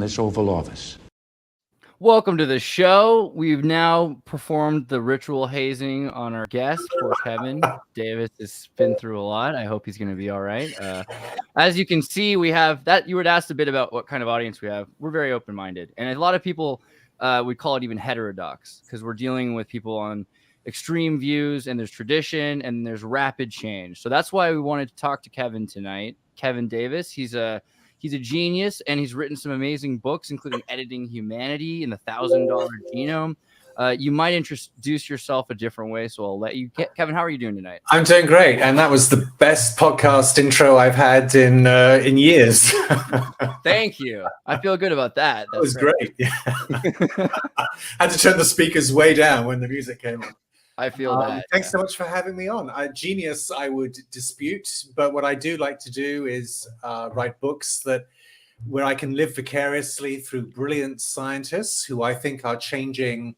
this Oval Office. Welcome to the show. We've now performed the ritual hazing on our guest, poor Kevin. Davis has been through a lot. I hope he's going to be all right. As you can see, we have that. You were asked a bit about what kind of audience we have. We're very open-minded. And a lot of people, we call it even heterodox, because we're dealing with people on extreme views, and there's tradition, and there's rapid change. So that's why we wanted to talk to Kevin tonight. Kevin Davis, he's a genius, and he's written some amazing books, including Editing Humanity and the $1,000 Genome. You might introduce yourself a different way, so I'll let you. Kevin, how are you doing tonight? I'm doing great, and that was the best podcast intro I've had in years. Thank you. I feel good about that. That was great. Yeah. Had to turn the speakers way down when the music came on. I feel that. Thanks so much for having me on. Genius, I would dispute, but what I do like to do is write books where I can live vicariously through brilliant scientists who I think are changing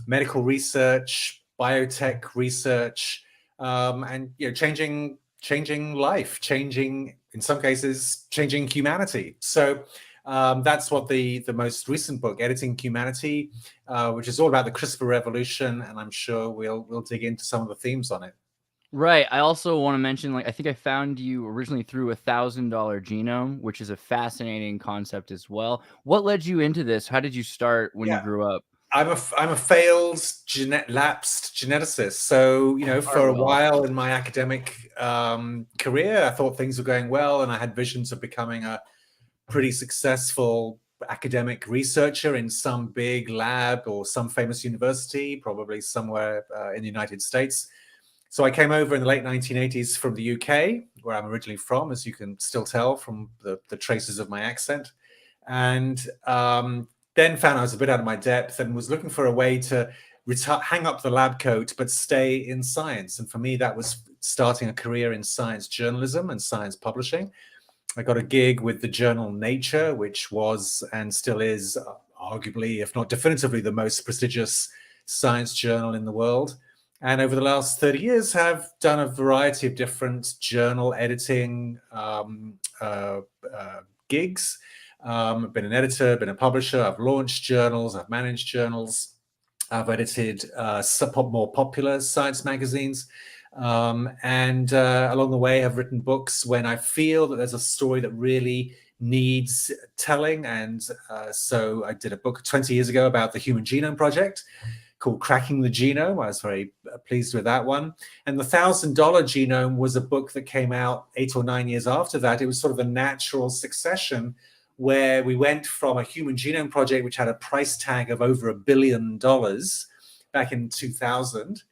medical research, biotech research, and changing life, changing, in some cases, changing humanity. So that's what the most recent book, Editing Humanity, which is all about the CRISPR revolution, and I'm sure we'll dig into some of the themes on it. Right. I also want to mention, I think I found you originally through $1,000 Genome, which is a fascinating concept as well. What led you into this? How did you start when you grew up? I'm a failed lapsed geneticist. So, for a while in my academic career, I thought things were going well, and I had visions of becoming a pretty successful academic researcher in some big lab or some famous university, probably somewhere in the United States. So I came over in the late 1980s from the UK, where I'm originally from, as you can still tell from the traces of my accent. And then found I was a bit out of my depth and was looking for a way to hang up the lab coat, but stay in science. And for me, that was starting a career in science journalism and science publishing. I got a gig with the journal Nature, which was and still is arguably, if not definitively, the most prestigious science journal in the world. And over the last 30 years, have done a variety of different journal editing gigs. I've been an editor, been a publisher. I've launched journals. I've managed journals. I've edited some more popular science magazines. And along the way, have written books when I feel that there's a story that really needs telling. And so I did a book 20 years ago about the Human Genome Project called Cracking the Genome. I was very pleased with that one. And the $1,000 Genome was a book that came out 8 or 9 years after that. It was sort of a natural succession where we went from a Human Genome Project, which had a price tag of over $1 billion back in 2000,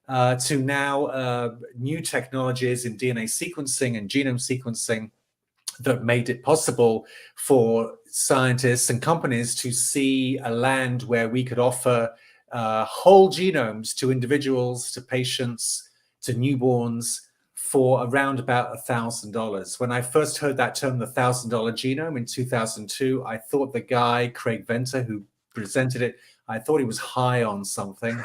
to now new technologies in DNA sequencing and genome sequencing that made it possible for scientists and companies to see a land where we could offer whole genomes to individuals, to patients, to newborns for around about $1,000. When I first heard that term, the $1,000 genome in 2002, I thought the guy, Craig Venter, who presented it, I thought he was high on something.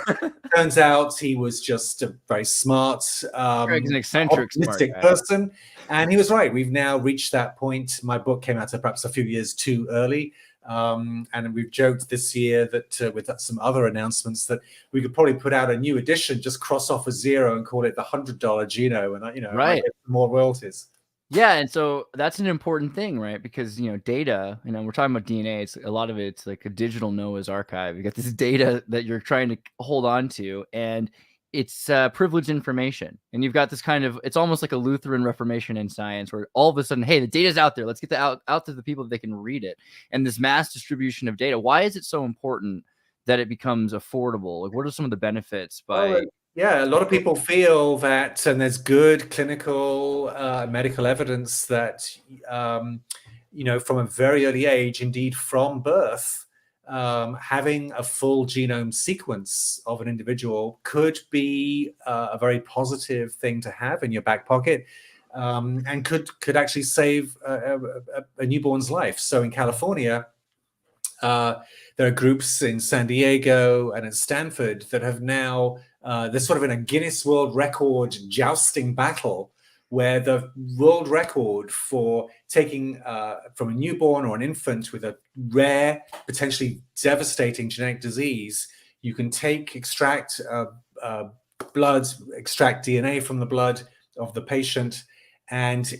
Turns out he was just a very smart, Craig's an eccentric, optimistic person. And he was right. We've now reached that point. My book came out perhaps a few years too early. And we've joked this year that with some other announcements that we could probably put out a new edition, just cross off a zero and call it the $100 genome, and right, get more royalties. Yeah, and so that's an important thing, right? Because data, we're talking about DNA. It's a lot of it's like a digital Noah's archive. You got this data that you're trying to hold on to, and it's privileged information. And you've got this kind of, it's almost like a Lutheran Reformation in science, where all of a sudden, hey, the data's out there. Let's get out to the people that they can read it. And this mass distribution of data. Why is it so important that it becomes affordable? Like, what are some of the benefits by? Yeah, a lot of people feel that, and there's good clinical medical evidence that, from a very early age, indeed from birth, having a full genome sequence of an individual could be a very positive thing to have in your back pocket, and could actually save a newborn's life. So in California, there are groups in San Diego and at Stanford that have now, they're sort of in a Guinness World Record jousting battle where the world record for taking from a newborn or an infant with a rare, potentially devastating genetic disease, you can extract blood, extract DNA from the blood of the patient, and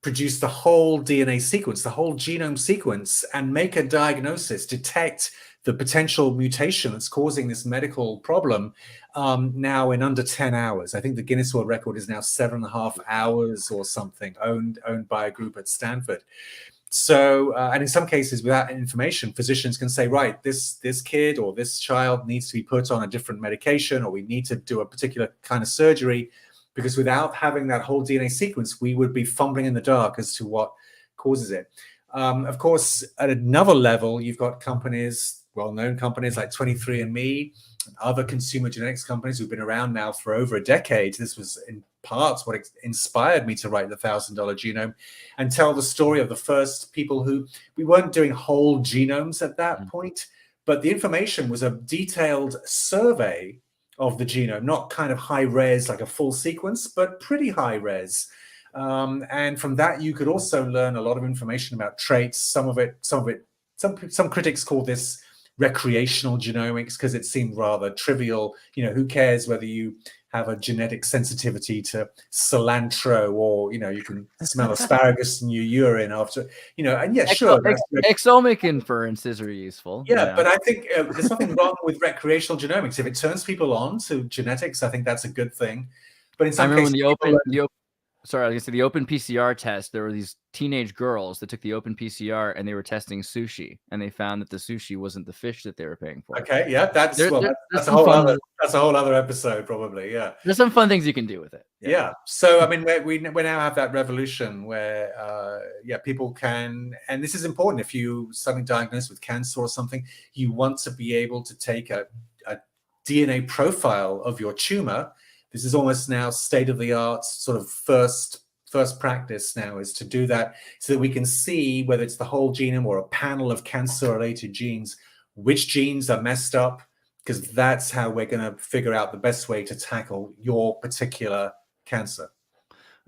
produce the whole DNA sequence, the whole genome sequence, and make a diagnosis, detect the potential mutation that's causing this medical problem now in under 10 hours. I think the Guinness World Record is now 7.5 hours or something, owned by a group at Stanford. So, and in some cases, without information, physicians can say, right, this kid or this child needs to be put on a different medication, or we need to do a particular kind of surgery, because without having that whole DNA sequence, we would be fumbling in the dark as to what causes it. Of course, at another level, you've got companies, well-known companies like 23andMe, and other consumer genetics companies who've been around now for over a decade. This was in part what inspired me to write the $1,000 Genome and tell the story of the first people who, we weren't doing whole genomes at that point, but the information was a detailed survey of the genome, not kind of high res like a full sequence, but pretty high res. And from that, you could also learn a lot of information about traits. Some critics call this recreational genomics because it seemed rather trivial. Who cares whether you have a genetic sensitivity to cilantro, or you can smell asparagus in your urine after, and yeah, sure, exomic inferences are useful. Yeah, but I think there's nothing wrong with recreational genomics. If it turns people on to genetics, I think that's a good thing. But in some cases, the open PCR test, there were these teenage girls that took the open PCR and they were testing sushi, and they found that the sushi wasn't the fish that they were paying for. Okay, yeah, that's a whole other episode, probably. Yeah, there's some fun things you can do with it. Yeah. So I mean, we now have that revolution where people can, and this is important. If you suddenly diagnosed with cancer or something, you want to be able to take a DNA profile of your tumor. This is almost now state-of-the-art, sort of first practice now, is to do that so that we can see whether it's the whole genome or a panel of cancer-related genes, which genes are messed up, because that's how we're going to figure out the best way to tackle your particular cancer.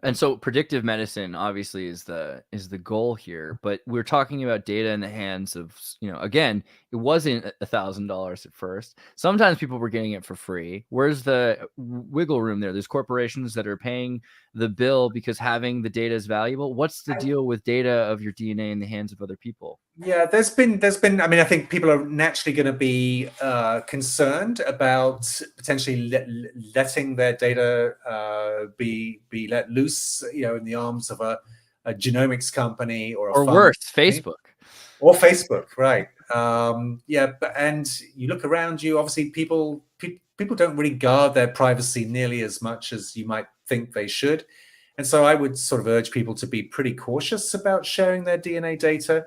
And so predictive medicine obviously is the goal here, but we're talking about data in the hands of, again, it wasn't $1,000 at first. Sometimes people were getting it for free. Where's the wiggle room there? There's corporations that are paying the bill because having the data is valuable. What's the deal with data of your DNA in the hands of other people? Yeah, there's been. I mean, I think people are naturally going to be concerned about potentially letting their data be let loose, in the arms of a genomics company or worse, Facebook. Or Facebook, right? And you look around you. Obviously, people don't really guard their privacy nearly as much as you might think they should, and so I would sort of urge people to be pretty cautious about sharing their DNA data.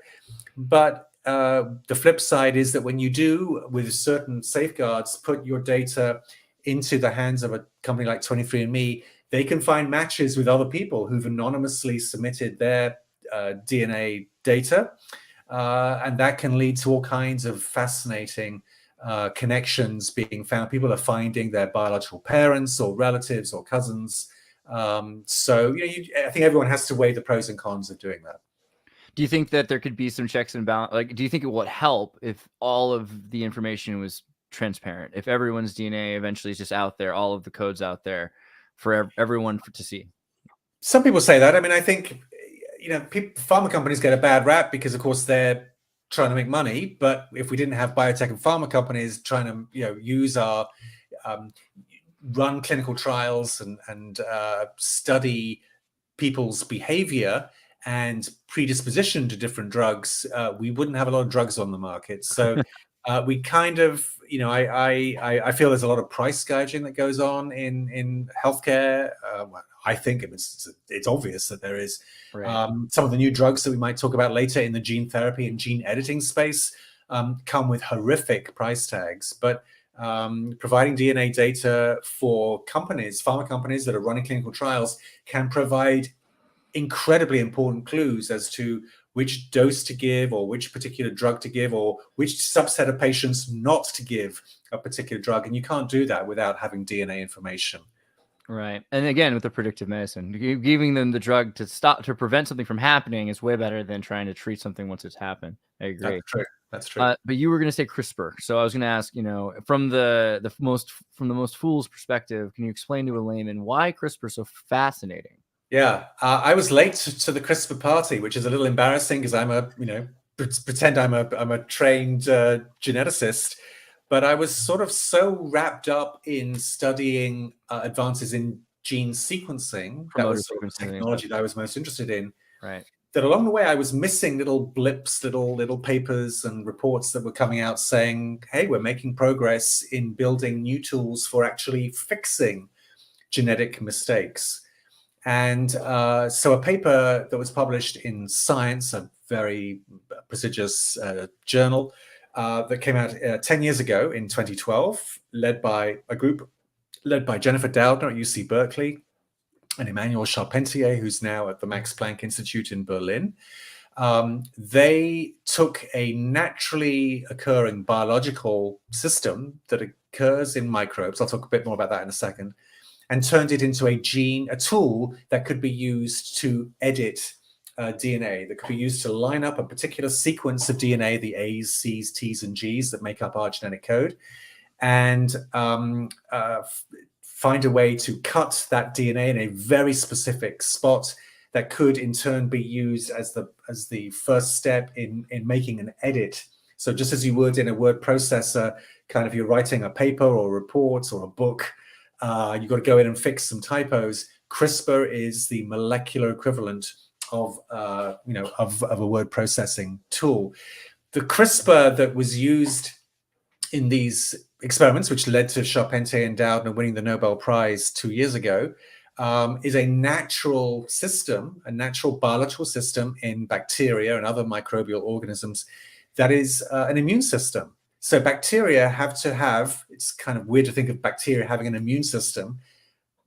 But the flip side is that when you do, with certain safeguards, put your data into the hands of a company like 23andMe, they can find matches with other people who've anonymously submitted their DNA data. And that can lead to all kinds of fascinating connections being found. People are finding their biological parents or relatives or cousins. So I think everyone has to weigh the pros and cons of doing that. Do you think that there could be some checks and balance? Like, do you think it would help if all of the information was transparent? If everyone's DNA eventually is just out there, all of the codes out there for everyone to see? Some people say that. I mean, I think, pharma companies get a bad rap because, of course, they're trying to make money. But if we didn't have biotech and pharma companies trying to, use our run clinical trials and study people's behavior and predisposition to different drugs, we wouldn't have a lot of drugs on the market. So we kind of, I feel there's a lot of price gouging that goes on in healthcare. I think it's obvious that there is. Right. Some of the new drugs that we might talk about later in the gene therapy and gene editing space come with horrific price tags. But providing DNA data for pharma companies that are running clinical trials, can provide incredibly important clues as to which dose to give, or which particular drug to give, or which subset of patients not to give a particular drug. And you can't do that without having DNA information. Right. And again, with the predictive medicine, giving them the drug to prevent something from happening is way better than trying to treat something once it's happened. I agree. That's true. That's true. But you were going to say CRISPR. So I was going to ask, from the most fool's perspective, can you explain to a layman why CRISPR is so fascinating? Yeah, I was late to the CRISPR party, which is a little embarrassing because pretend I'm a trained geneticist, but I was sort of so wrapped up in studying advances in gene sequencing, that Promoter was sort of the sequencing. technology that I was most interested in. Right. That along the way I was missing little blips, little papers and reports that were coming out saying, "Hey, we're making progress in building new tools for actually fixing genetic mistakes." And so a paper that was published in Science, a very prestigious journal, that came out 10 years ago in 2012, led by a group led by Jennifer Doudna at UC Berkeley and Emmanuel Charpentier, who's now at the Max Planck Institute in Berlin. They took a naturally occurring biological system that occurs in microbes. I'll talk a bit more about that in a second. And turned it into a tool that could be used to edit DNA, that could be used to line up a particular sequence of DNA, the A's, C's, T's, and G's that make up our genetic code, and find a way to cut that DNA in a very specific spot that could in turn be used as the first step in making an edit. So just as you would in a word processor, kind of you're writing a paper or a report or a book, you've got to go in and fix some typos. CRISPR is the molecular equivalent of a word processing tool. The CRISPR that was used in these experiments, which led to Charpentier and Doudna winning the Nobel Prize 2 years ago, is a natural system, a natural biological system in bacteria and other microbial organisms that is an immune system. So bacteria have to have, it's kind of weird to think of bacteria having an immune system.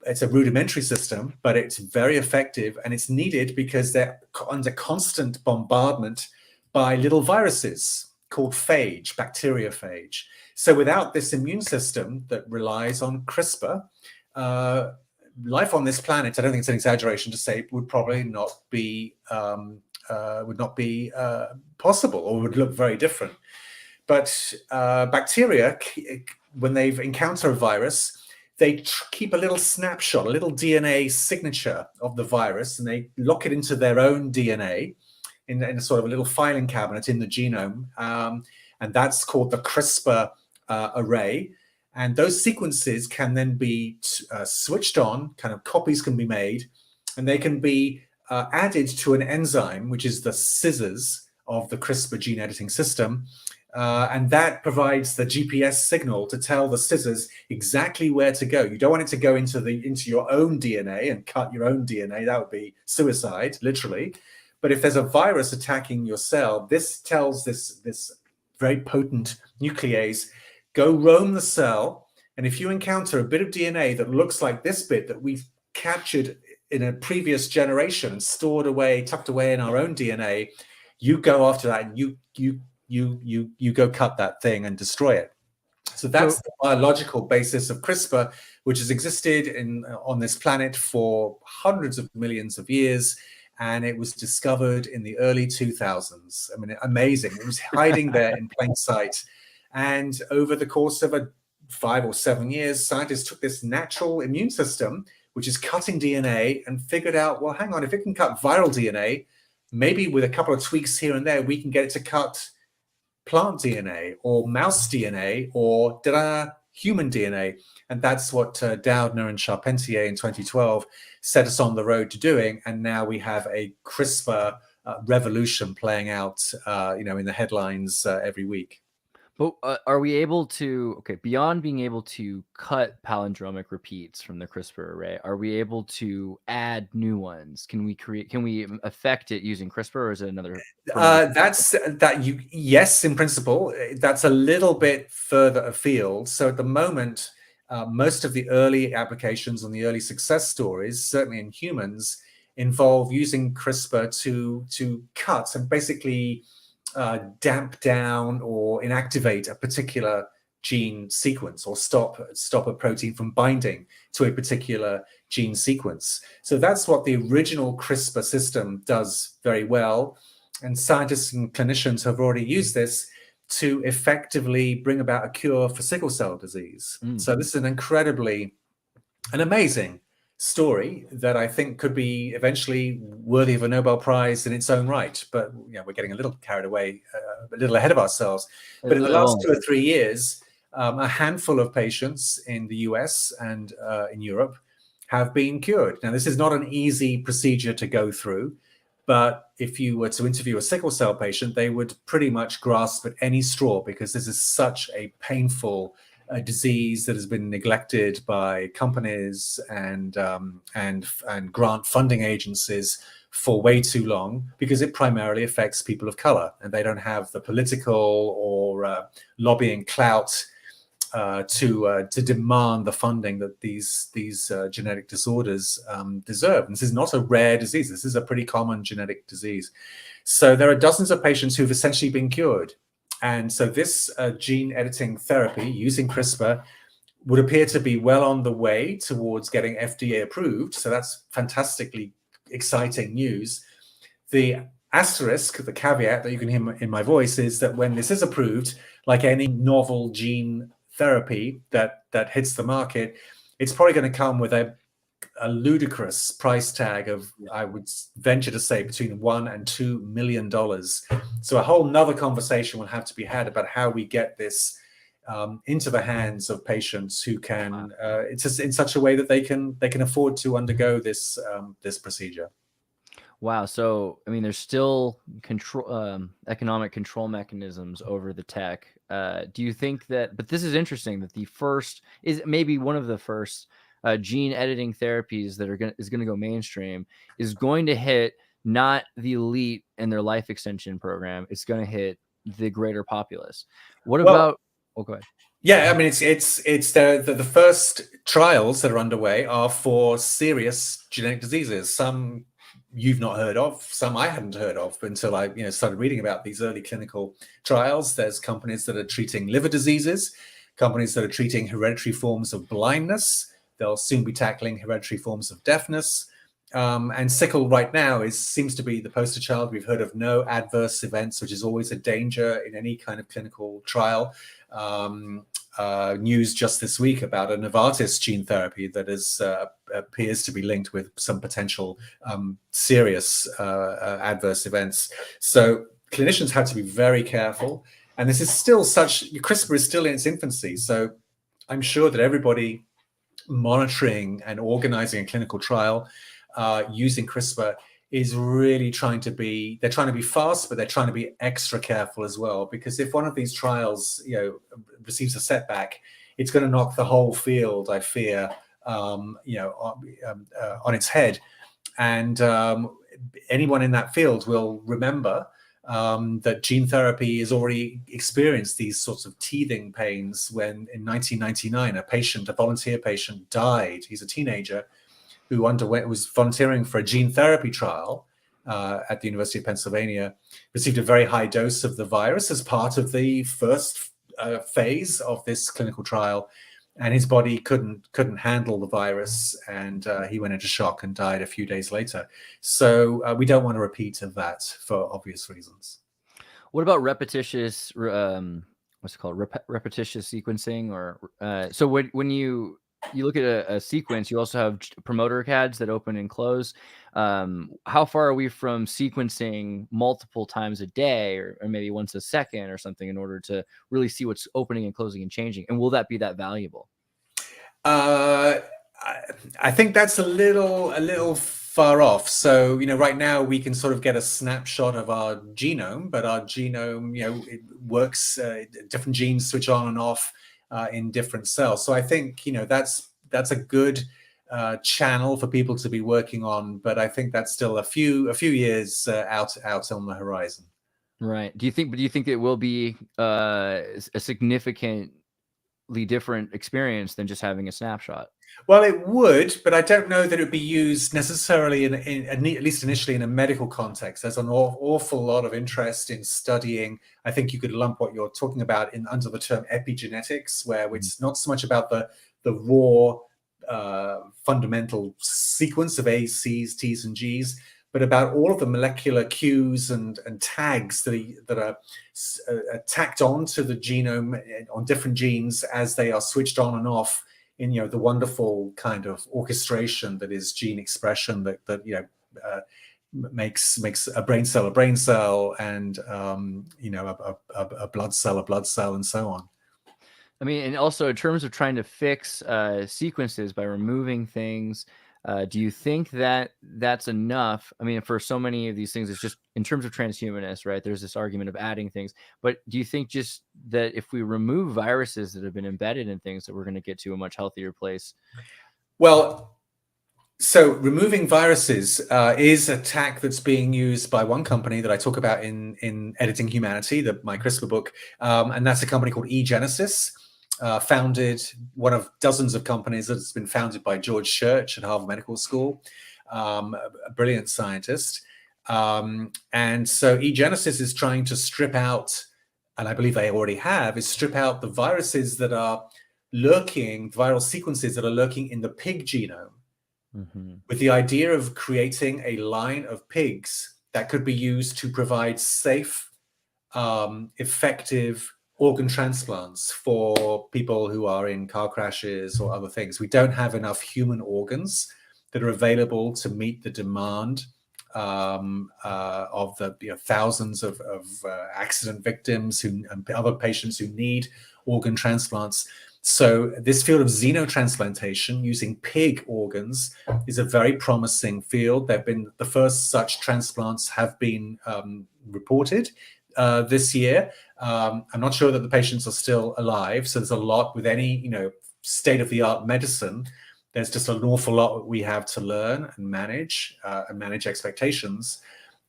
It's a rudimentary system, but it's very effective, and it's needed because they're under constant bombardment by little viruses called phage, bacteriophage. So without this immune system that relies on CRISPR, life on this planet, I don't think it's an exaggeration to say, would probably not be possible, or would look very different. But bacteria, when they encounter a virus, they keep a little snapshot, a little DNA signature of the virus, and they lock it into their own DNA in a sort of a little filing cabinet in the genome. And that's called the CRISPR array. And those sequences can then be switched on, kind of copies can be made, and they can be added to an enzyme, which is the scissors of the CRISPR gene editing system. And that provides the GPS signal to tell the scissors exactly where to go. You don't want it to go into your own DNA and cut your own DNA. That would be suicide, literally. But if there's a virus attacking your cell, this tells this very potent nuclease, go roam the cell. And if you encounter a bit of DNA that looks like this bit that we've captured in a previous generation and stored away, tucked away in our own DNA, you go after that and you go cut that thing and destroy it. So that's the biological basis of CRISPR, which has existed on this planet for hundreds of millions of years. And it was discovered in the early 2000s. I mean, amazing. It was hiding there in plain sight. And over the course of 5 or 7 years, scientists took this natural immune system, which is cutting DNA, and figured out, well, hang on, if it can cut viral DNA, maybe with a couple of tweaks here and there, we can get it to cut plant DNA or mouse DNA or human DNA. And that's what Doudna and Charpentier in 2012 set us on the road to doing. And now we have a CRISPR revolution playing out, in the headlines every week. But are we able to, beyond being able to cut palindromic repeats from the CRISPR array, are we able to add new ones? Can we affect it using CRISPR, or is it another? Yes, in principle. That's a little bit further afield. So at the moment, most of the early applications and the early success stories, certainly in humans, involve using CRISPR to cut and basically damp down or inactivate a particular gene sequence or stop a protein from binding to a particular gene sequence. So that's what the original CRISPR system does very well. And scientists and clinicians have already used this to effectively bring about a cure for sickle cell disease. So this is an amazing story that I think could be eventually worthy of a Nobel Prize in its own right. But we're getting a little carried away, a little ahead of ourselves. But in the last 2 or 3 years, a handful of patients in the US and in Europe have been cured. Now, this is not an easy procedure to go through, but if you were to interview a sickle cell patient, they would pretty much grasp at any straw, because this is such a painful disease that has been neglected by companies and grant funding agencies for way too long, because it primarily affects people of color, and they don't have the political or lobbying clout to demand the funding that these genetic disorders deserve. And this is not a rare disease. This is a pretty common genetic disease. So there are dozens of patients who've essentially been cured. And so this gene editing therapy using CRISPR would appear to be well on the way towards getting FDA approved. So that's fantastically exciting news. The asterisk, the caveat that you can hear in my voice, is that when this is approved, like any novel gene therapy that hits the market, it's probably going to come with a ludicrous price tag of, I would venture to say, between $1 and $2 million. So a whole nother conversation will have to be had about how we get this into the hands of patients who can, it's just in such a way that they can afford to undergo this procedure. Wow. So, I mean, there's still economic control mechanisms over the tech. Do you think that, but this is interesting, that the first is maybe one of the first gene editing therapies that is going to go mainstream is going to hit not the elite and their life extension program. It's going to hit the greater populace. What about, go ahead. Yeah, I mean, it's the first trials that are underway are for serious genetic diseases. Some you've not heard of, some I hadn't heard of until I started reading about these early clinical trials. There's companies that are treating liver diseases, companies that are treating hereditary forms of blindness. They'll soon be tackling hereditary forms of deafness. And sickle right now seems to be the poster child. We've heard of no adverse events, which is always a danger in any kind of clinical trial. News just this week about a Novartis gene therapy that appears to be linked with some potential serious adverse events. So clinicians have to be very careful. And this is still CRISPR is still in its infancy. So I'm sure that everybody monitoring and organizing a clinical trial using CRISPR is really trying to be fast, but they're trying to be extra careful as well, because if one of these trials receives a setback, it's going to knock the whole field, I fear, on its head. And anyone in that field will remember that gene therapy has already experienced these sorts of teething pains when in 1999 a volunteer patient died. He's a teenager who was volunteering for a gene therapy trial at the University of Pennsylvania, received a very high dose of the virus as part of the first phase of this clinical trial, and his body couldn't handle the virus, and he went into shock and died a few days later. So we don't want a repeat of that for obvious reasons. What about repetitious? What's it called? Repetitious sequencing, or so when you look at a sequence, you also have promoter CADs that open and close. How far are we from sequencing multiple times a day, or maybe once a second or something, in order to really see what's opening and closing and changing? And will that be that valuable? I think that's a little far off. So, right now we can sort of get a snapshot of our genome, but our genome, it works, different genes switch on and off in different cells. So I think, that's a good channel for people to be working on, but I think that's still a few years out on the horizon. Right. Do you think it will be a significant different experience than just having a snapshot. Well, it would, but I don't know that it would be used necessarily at least initially in a medical context. There's an awful lot of interest in studying. I think you could lump what you're talking about under the term epigenetics, where it's not so much about the raw fundamental sequence of A's, C's, T's, and G's, but about all of the molecular cues and tags that are tacked onto the genome on different genes as they are switched on and off in the wonderful kind of orchestration that is gene expression that makes a brain cell, and a blood cell, and so on. I mean, and also in terms of trying to fix sequences by removing things, do you think that that's enough? I mean, for so many of these things, it's just in terms of transhumanists, right? There's this argument of adding things, but do you think just that if we remove viruses that have been embedded in things, that we're going to get to a much healthier place? Well, so removing viruses is a tack that's being used by one company that I talk about in Editing Humanity, my CRISPR book, and that's a company called Egenesis. Founded, one of dozens of companies that's been founded by George Church at Harvard Medical School, a brilliant scientist. And so Egenesis is trying to strip out, and I believe they already have, is strip out the viruses that are lurking, viral sequences that are lurking in the pig genome, with the idea of creating a line of pigs that could be used to provide safe, effective organ transplants for people who are in car crashes or other things. We don't have enough human organs that are available to meet the demand of the thousands of accident victims and other patients who need organ transplants. So this field of xenotransplantation using pig organs is a very promising field. The first such transplants have been reported this year. I'm not sure that the patients are still alive. So there's a lot with any, state-of-the-art medicine. There's just an awful lot we have to learn and manage expectations.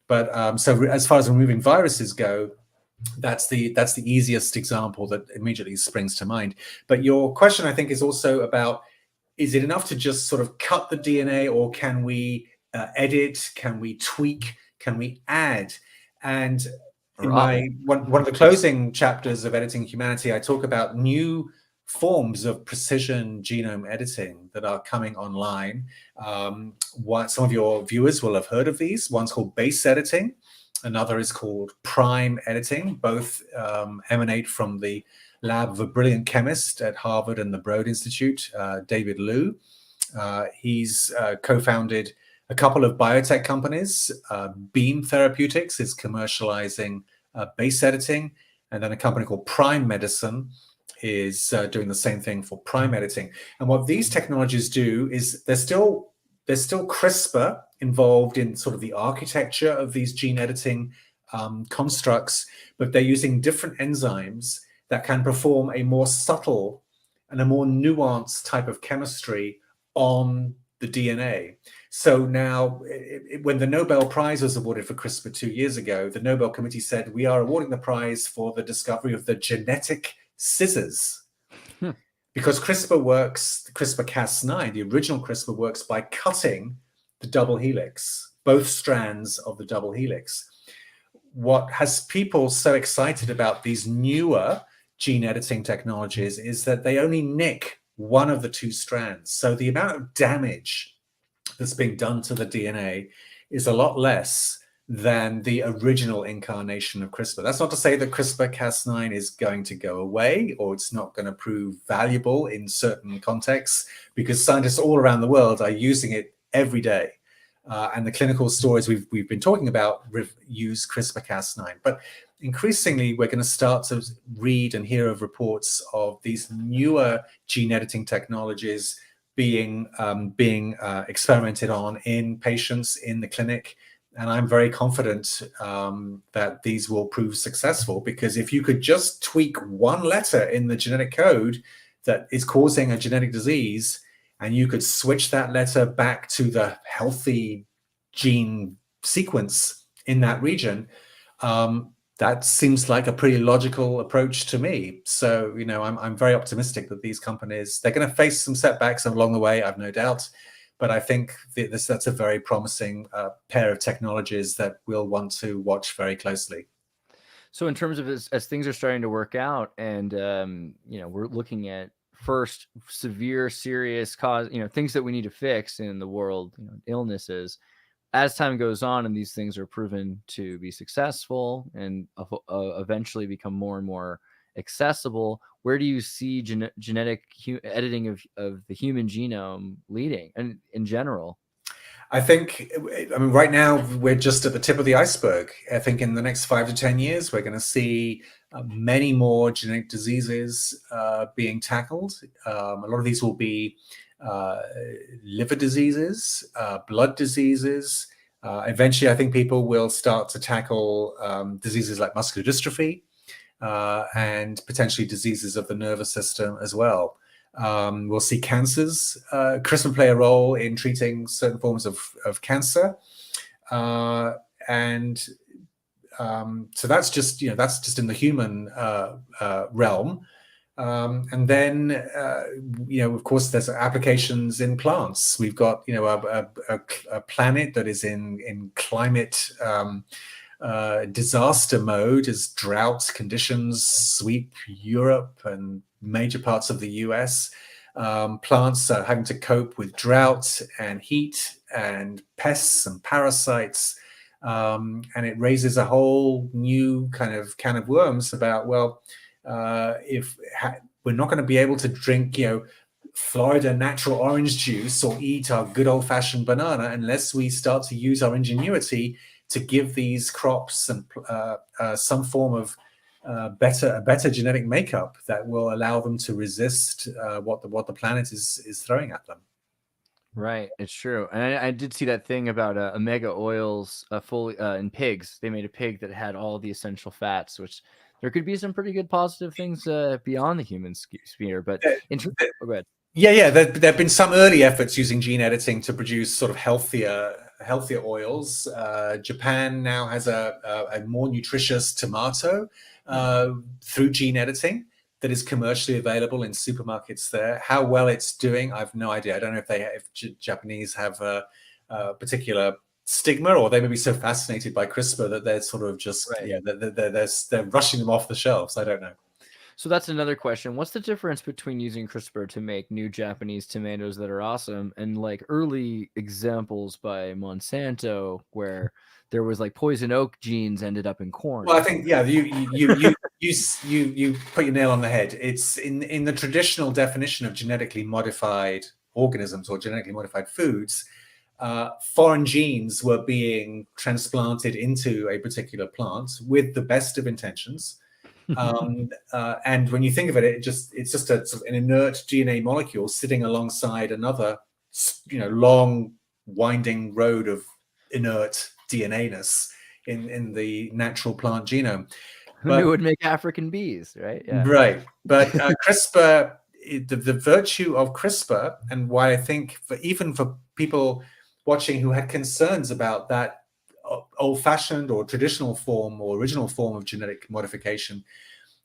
But so as far as removing viruses go, that's the easiest example that immediately springs to mind. But your question, I think, is also about, is it enough to just sort of cut the DNA, or can we edit? Can we tweak? Can we add? And in one of the closing chapters of Editing Humanity, I talk about new forms of precision genome editing that are coming online. Some of your viewers will have heard of these. One's called base editing. Another is called prime editing. Both emanate from the lab of a brilliant chemist at Harvard and the Broad Institute, David Liu. He's co-founded a couple of biotech companies. Beam Therapeutics is commercializing base editing, and then a company called Prime Medicine is doing the same thing for prime editing. And what these technologies do is there's still CRISPR involved in sort of the architecture of these gene editing constructs, but they're using different enzymes that can perform a more subtle and a more nuanced type of chemistry on the DNA. So now, when the Nobel Prize was awarded for CRISPR 2 years ago, the Nobel Committee said, we are awarding the prize for the discovery of the genetic scissors. Because CRISPR works, CRISPR-Cas9, the original CRISPR, works by cutting the double helix, both strands of the double helix. What has people so excited about these newer gene editing technologies is that they only nick one of the two strands. So the amount of damage that's being done to the DNA is a lot less than the original incarnation of CRISPR. That's not to say that CRISPR-Cas9 is going to go away, or it's not going to prove valuable in certain contexts, because scientists all around the world are using it every day. And the clinical stories we've been talking about use CRISPR-Cas9. But increasingly, we're going to start to read and hear of reports of these newer gene editing technologies being experimented on in patients in the clinic. And I'm very confident that these will prove successful, because if you could just tweak one letter in the genetic code that is causing a genetic disease, and you could switch that letter back to the healthy gene sequence in that region, that seems like a pretty logical approach to me. So, I'm very optimistic that these companies, they're going to face some setbacks along the way, I've no doubt. But I think that's a very promising pair of technologies that we'll want to watch very closely. So in terms of as things are starting to work out, and we're looking at first severe, serious cause, things that we need to fix in the world, illnesses. As time goes on and these things are proven to be successful and eventually become more and more accessible, where do you see genetic editing of the human genome leading, and in general? I mean, right now we're just at the tip of the iceberg. I think in the next 5 to 10 years, we're going to see many more genetic diseases being tackled. A lot of these will be liver diseases, blood diseases. Eventually, I think people will start to tackle diseases like muscular dystrophy and potentially diseases of the nervous system as well. We'll see cancers. CRISPR play a role in treating certain forms of cancer, and so that's just in the human realm. And then of course, there's applications in plants. We've got a planet that is in climate disaster mode as drought conditions sweep Europe and major parts of the US. Plants are having to cope with drought and heat and pests and parasites. And it raises a whole new kind of can of worms about, if we're not going to be able to drink, Florida natural orange juice or eat our good old-fashioned banana unless we start to use our ingenuity to give these crops and some form of better genetic makeup that will allow them to resist what the planet is throwing at them. Right, it's true. And I did see that thing about omega oils fully in pigs. They made a pig that had all the essential fats, which there could be some pretty good positive things beyond the human sphere. But go ahead. Yeah. There have been some early efforts using gene editing to produce sort of healthier oils. Japan now has a more nutritious tomato through gene editing that is commercially available in supermarkets there. How well it's doing, I've no idea. I don't know if Japanese have a particular stigma, or they may be so fascinated by CRISPR that they're sort of just they're rushing them off the shelves. I don't know. So that's another question. What's the difference between using CRISPR to make new Japanese tomatoes that are awesome and like early examples by Monsanto where there was like poison oak genes ended up in corn? Well, I think you put your nail on the head. It's in the traditional definition of genetically modified organisms or genetically modified foods. Foreign genes were being transplanted into a particular plant with the best of intentions. And when you think of it, it's just a sort of an inert DNA molecule sitting alongside another, long winding road of inert DNA-ness in the natural plant genome. Who knew it would make African bees, right? Yeah. Right. But CRISPR, the virtue of CRISPR, and why I think even for people watching who had concerns about that old-fashioned or traditional form or original form of genetic modification,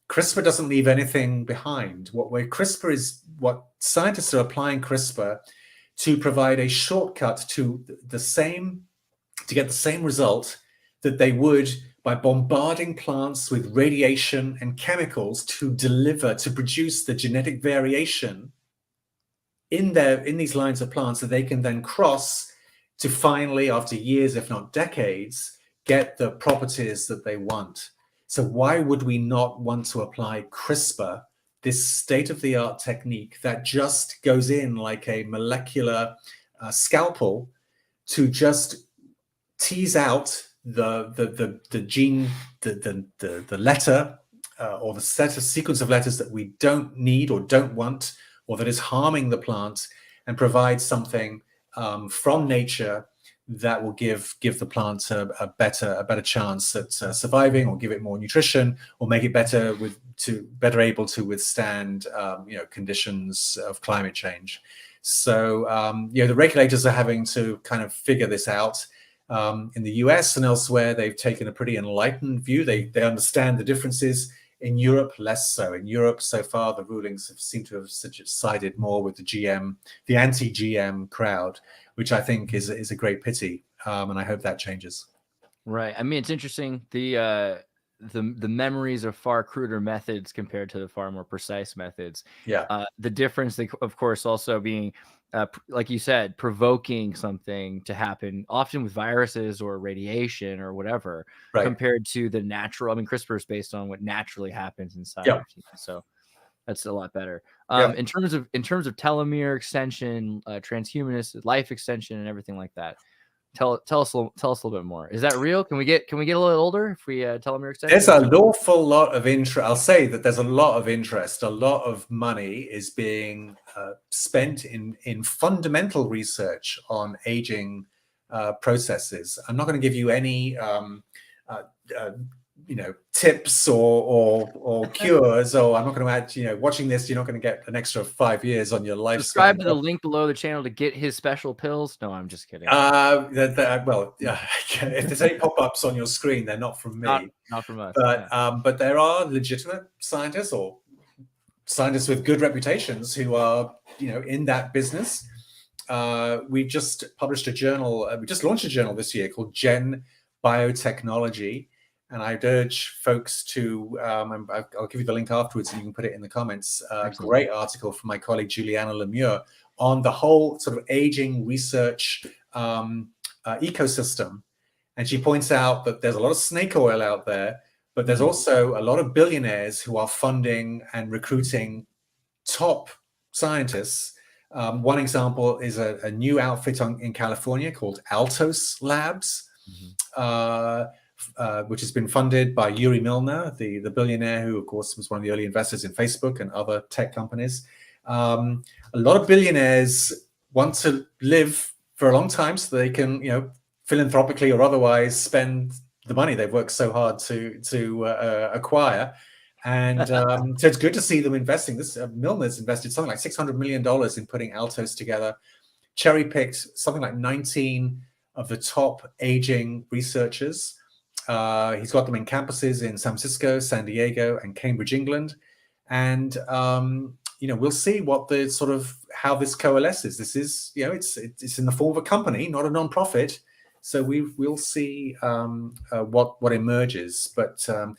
CRISPR doesn't leave anything behind. What scientists are applying CRISPR to provide a shortcut to get the same result that they would by bombarding plants with radiation and chemicals to produce the genetic variation in these lines of plants that they can then cross to finally, after years, if not decades, get the properties that they want. So why would we not want to apply CRISPR, this state-of-the-art technique that just goes in like a molecular scalpel to just tease out the gene, the letter or the set of sequence of letters that we don't need or don't want, or that is harming the plant, and provide something from nature that will give the plant a better chance at surviving, or give it more nutrition, or make it better able to withstand conditions of climate change. So the regulators are having to kind of figure this out. In the US and elsewhere, they've taken a pretty enlightened view. They understand the differences. In Europe, less so. In Europe, so far, the rulings have seemed to have sided more with the anti-GM crowd, which I think is a great pity, and I hope that changes. Right. I mean, it's interesting. The memories are far cruder methods compared to the far more precise methods. Yeah. The difference, of course, also being, like you said, provoking something to happen, often with viruses or radiation or whatever, Right. compared to the natural. I mean, CRISPR is based on what naturally happens inside Yeah. of humans, so that's a lot better. Yeah. In terms of telomere extension, transhumanist life extension, and everything like that. Tell us a little bit more. Is that real? Can we get a little older if we telomere extension? There's an awful lot of interest. I'll say that there's a lot of interest. A lot of money is being spent in fundamental research on aging processes. I'm not going to give you any tips or cures, or I'm not going to add, watching this, you're not going to get an extra 5 years on your lifespan. Subscribe to the link below the channel to get his special pills. No, I'm just kidding. Well, if there's any pop-ups on your screen, they're not from me. Not from us. But there are legitimate scientists or scientists with good reputations who are, in that business. We just published a journal. We just launched a journal this year called Gen Biotechnology. And I'd urge folks to, I'll give you the link afterwards and you can put it in the comments. Great article from my colleague, Juliana Lemure, on the whole sort of aging research ecosystem. And she points out that there's a lot of snake oil out there, but there's also a lot of billionaires who are funding and recruiting top scientists. One example is a new outfit in California called Altos Labs. Which has been funded by Yuri Milner, the billionaire who, of course, was one of the early investors in Facebook and other tech companies. A lot of billionaires want to live for a long time so they can, philanthropically or otherwise spend the money they've worked so hard to acquire. And so it's good to see them investing. This Milner's invested something like $600 million in putting Altos together, cherry-picked something like 19 of the top aging researchers. He's got them in campuses in San Francisco, San Diego, and Cambridge, England. And, we'll see what the sort of how this coalesces. This is, it's in the form of a company, not a nonprofit. So we'll see what emerges. But I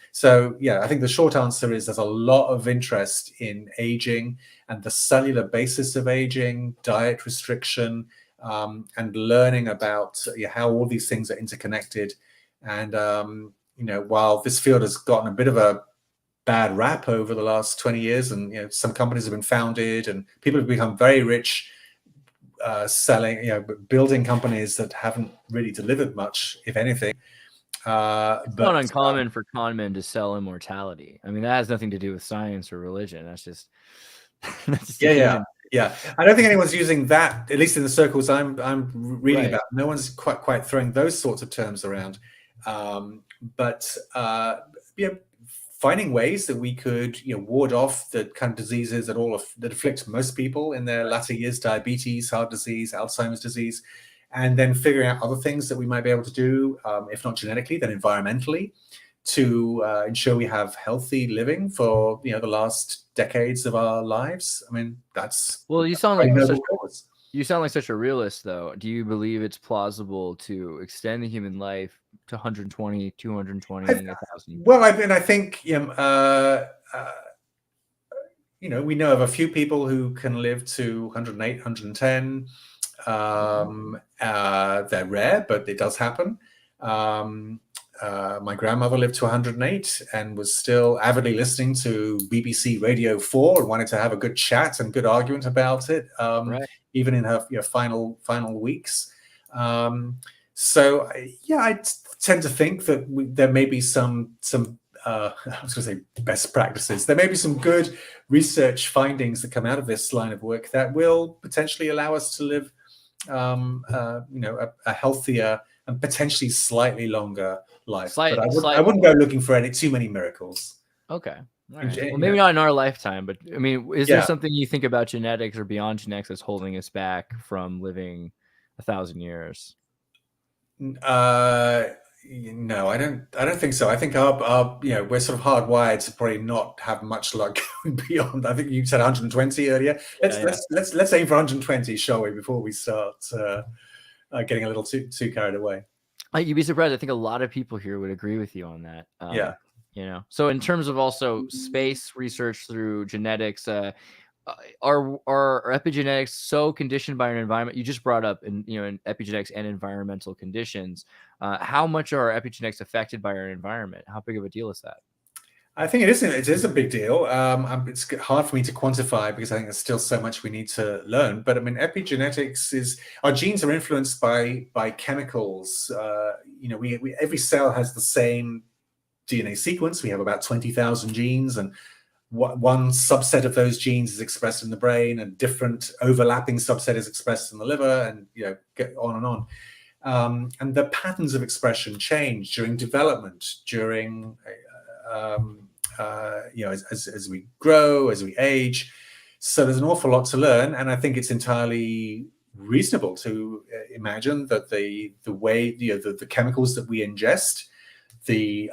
think the short answer is there's a lot of interest in aging and the cellular basis of aging, diet restriction, and learning about how all these things are interconnected. And, while this field has gotten a bit of a bad rap over the last 20 years, and, some companies have been founded and people have become very rich building companies that haven't really delivered much, if anything. It's not uncommon for con men to sell immortality. I mean, that has nothing to do with science or religion. That's just, Yeah. I don't think anyone's using that, at least in the circles I'm reading about. No one's quite throwing those sorts of terms around. But finding ways that we could ward off the kind of diseases that afflict most people in their latter years: diabetes, heart disease, Alzheimer's disease, and then figuring out other things that we might be able to do, if not genetically, then environmentally, to ensure we have healthy living for the last decades of our lives. I mean, that's you sound like such a realist, though. Do you believe it's plausible to extend the human life to 120, 220, 1,000? Well, I think we know of a few people who can live to 108, 110. They're rare, but it does happen. My grandmother lived to 108 and was still avidly listening to BBC Radio 4 and wanted to have a good chat and good argument about it, even in her final weeks. I tend to think that there may be some I was going to say best practices. There may be some good research findings that come out of this line of work that will potentially allow us to live a healthier and potentially slightly longer life. But I wouldn't go looking for too many miracles. Okay. All right. Well, maybe not in our lifetime, but I mean, is there something you think about genetics or beyond genetics that's holding us back from living 1,000 years? No, I don't think so. I think our we're sort of hardwired to probably not have much luck going beyond. I think you said 120 earlier. Let's aim for 120, shall we, before we start getting a little too carried away. You'd be surprised. I think a lot of people here would agree with you on that. Yeah. So in terms of also space research through genetics, are epigenetics so conditioned by our environment? You just brought up in epigenetics and environmental conditions. How much are our epigenetics affected by our environment? How big of a deal is that? I think it is a big deal. It's hard for me to quantify because I think there's still so much we need to learn. But I mean, epigenetics is, our genes are influenced by chemicals. Every cell has the same DNA sequence. We have about 20,000 genes, and one subset of those genes is expressed in the brain, and different overlapping subset is expressed in the liver, and get on and on. And the patterns of expression change during development, during as we grow, as we age. So there's an awful lot to learn, and I think it's entirely reasonable to imagine that the way the chemicals that we ingest, the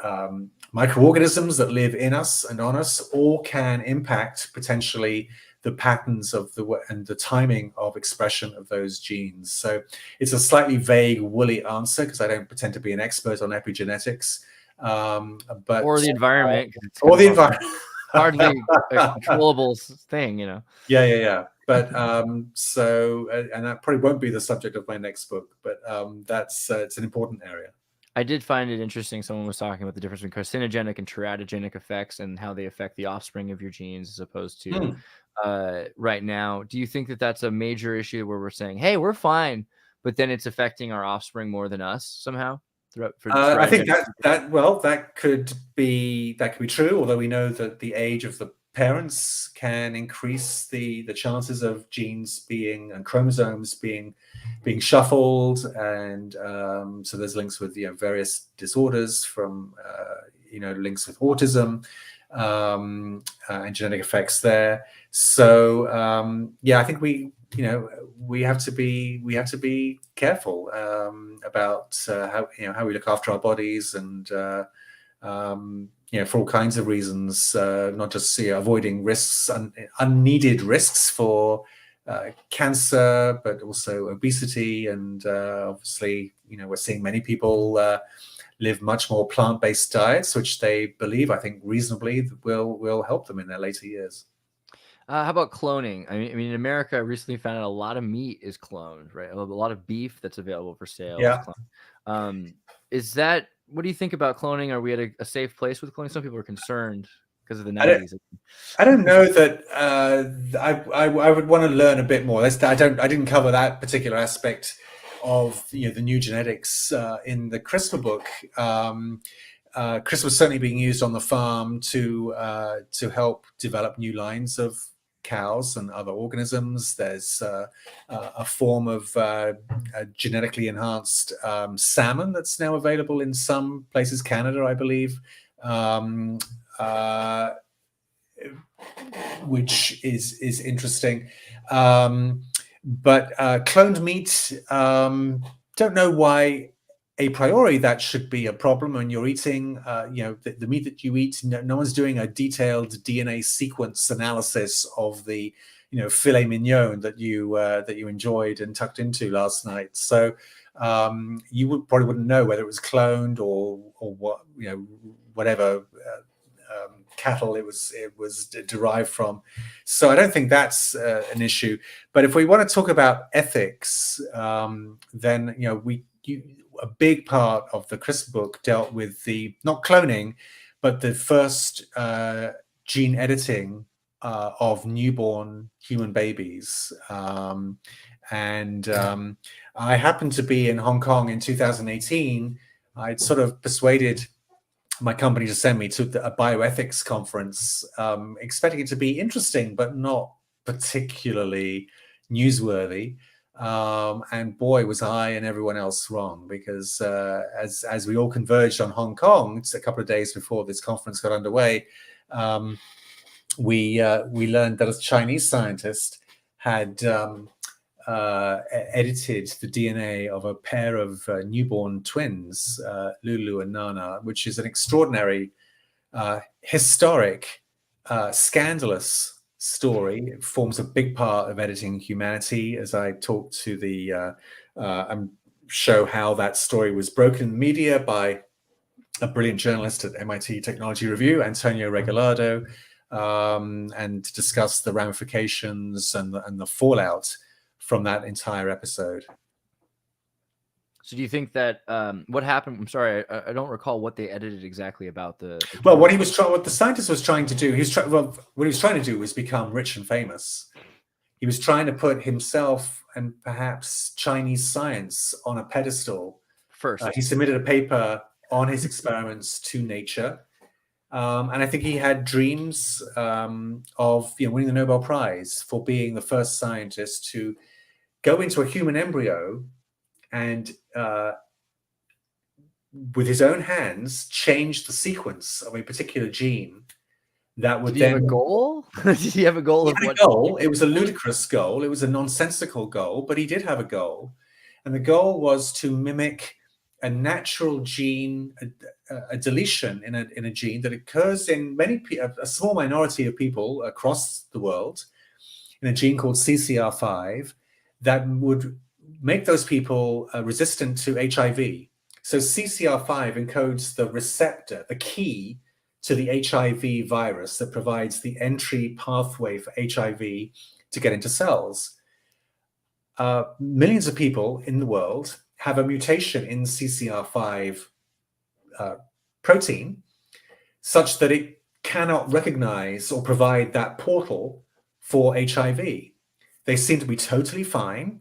microorganisms that live in us and on us, all can impact potentially the patterns of and the timing of expression of those genes. So it's a slightly vague, woolly answer because I don't pretend to be an expert on epigenetics. But or the environment, or the environment, hardly a controllable thing, Yeah. But so, and that probably won't be the subject of my next book, but that's it's an important area. I did find it interesting. Someone was talking about the difference between carcinogenic and teratogenic effects and how they affect the offspring of your genes as opposed to right now. Do you think that that's a major issue where we're saying, hey, we're fine, but then it's affecting our offspring more than us somehow? I think that could be true, although we know that the age of the parents can increase the chances of genes and chromosomes being shuffled, and so there's links with various disorders, from links with autism, and genetic effects there. So I think we have to be careful about how we look after our bodies, and for all kinds of reasons, not just avoiding risks, unneeded risks for cancer, but also obesity, and obviously we're seeing many people live much more plant-based diets, which they believe, I think reasonably, will help them in their later years. How about cloning? I mean, in America, I recently found out a lot of meat is cloned, right? A lot of beef that's available for sale is cloned. What do you think about cloning? Are we at a safe place with cloning? Some people are concerned because of the 90s. I don't know that I would want to learn a bit more. I didn't cover that particular aspect of the new genetics in the CRISPR book. CRISPR is certainly being used on the farm to help develop new lines of cows and other organisms. There's a form of genetically enhanced salmon that's now available in some places, Canada, I believe, which is interesting. But cloned meat, don't know why a priori that should be a problem when you're eating the meat that you eat. No one's doing a detailed DNA sequence analysis of the filet mignon that you enjoyed and tucked into last night. So you probably wouldn't know whether it was cloned or what whatever cattle it was derived from. So I don't think that's an issue. But if we want to talk about ethics, then a big part of the CRISPR book dealt with not cloning, but the first gene editing of newborn human babies. I happened to be in Hong Kong in 2018. I'd sort of persuaded my company to send me to a bioethics conference, expecting it to be interesting, but not particularly newsworthy. And boy, was I and everyone else wrong, because as we all converged on Hong Kong, it's a couple of days before this conference got underway, we learned that a Chinese scientist had edited the DNA of a pair of newborn twins, Lulu and Nana, which is an extraordinary, historic, scandalous story. It forms a big part of Editing Humanity, as I talk to the show how that story was broken in the media by a brilliant journalist at MIT Technology Review, Antonio Regalado, and discuss the ramifications and the fallout from that entire episode. So do you think that what happened? I'm sorry, I don't recall what they edited exactly about the well, what the scientist was trying to do, what he was trying to do was become rich and famous. He was trying to put himself and perhaps Chinese science on a pedestal. First, he submitted a paper on his experiments to Nature. And I think he had dreams of winning the Nobel Prize for being the first scientist to go into a human embryo and with his own hands change the sequence of a particular gene that would then... Did he have a goal? Did he have a goal? He had a goal. It was a ludicrous goal. It was a nonsensical goal, but he did have a goal. And the goal was to mimic a natural gene, a deletion in a gene that occurs in a small minority of people across the world, in a gene called CCR5, that would make those people resistant to HIV. So CCR5 encodes the receptor, the key to the HIV virus that provides the entry pathway for HIV to get into cells. Millions of people in the world have a mutation in CCR5 protein such that it cannot recognize or provide that portal for HIV. They seem to be totally fine.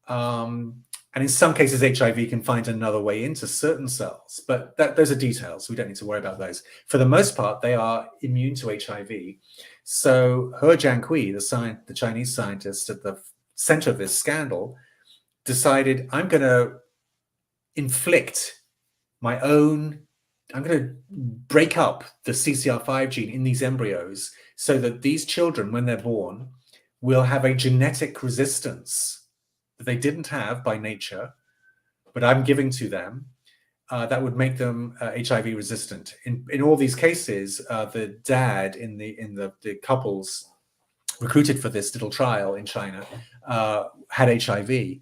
And in some cases, HIV can find another way into certain cells, but those are details. We don't need to worry about those. For the most part, they are immune to HIV. So He Jiankui, the Chinese scientist at the center of this scandal, decided, I'm going to inflict my own, I'm going to break up the CCR5 gene in these embryos so that these children, when they're born, will have a genetic resistance that they didn't have by nature, but I'm giving to them, that would make them HIV resistant. In all these cases, the dad in the couples recruited for this little trial in China had HIV.